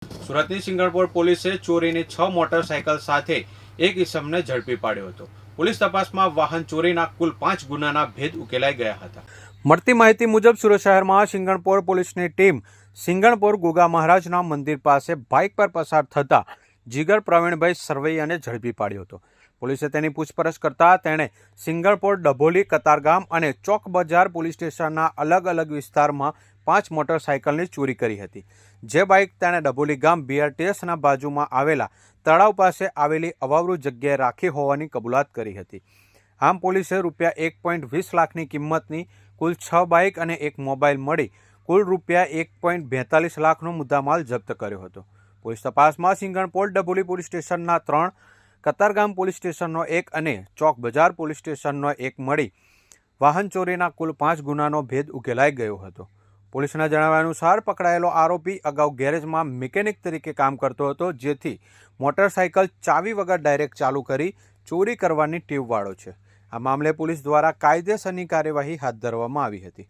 સુરતની સિંગણપોર પોલીસે ચોરીની 6 મોટરસાયકલ સાથે એક ઇસમને ઝડપી પાડ્યો હતો. પોલીસ તપાસમાં વાહન ચોરીના કુલ 5 ગુનાના ભેદ ઉકેલાઈ ગયા હતા. મળતી માહિતી મુજબ સુરત શહેરમાં સિંગણપોર પોલીસની ટીમ સિંગણપોર ગોગા મહારાજના મંદિર પાસે બાઇક પર પસાર થતા જીગર પ્રવીણભાઈ સરવૈયાને ઝડપી પાડ્યો હતો. પોલીસે તેની પૂછપરછ કરતા તેણે સિંગણપોર, ડભોલી, કતારગામ અને ચોક બજાર પોલીસ સ્ટેશનના અલગ અલગ વિસ્તારમાં 5 મોટરસાયકલની ચોરી કરી હતી. જે બાઇક તેણે ડભોલી ગામ BRTSના બાજુમાં આવેલા તળાવ પાસે આવેલી અવાવરૂ જગ્યાએ રાખી હોવાની કબૂલાત કરી હતી. આમ પોલીસે ₹1.20 લાખની કિંમતની કુલ 6 બાઇક અને એક મોબાઈલ મળી કુલ ₹1.42 લાખનો મુદ્દામાલ જપ્ત કર્યો હતો. પોલીસ તપાસમાં સિંગણપોર, ડભોલી પોલીસ સ્ટેશનના 3, કતારગામ પોલીસ સ્ટેશનનો 1 અને ચોક બજાર પોલીસ સ્ટેશનનો 1 મળી વાહન ચોરીના કુલ 5 ગુનાનો ભેદ ઉકેલાઈ ગયો હતો. પોલીસના જણાવ્યા અનુસાર પકડાયેલો આરોપી અગાઉ ગેરેજમાં મિકેનિક તરીકે કામ કરતો હતો, જેથી મોટરસાયકલ ચાવી વગર ડાયરેક્ટ ચાલુ કરી ચોરી કરવાની ટેવવાળો છે. આ મામલે પોલીસ દ્વારા કાયદેસરની કાર્યવાહી હાથ ધરવામાં આવી હતી.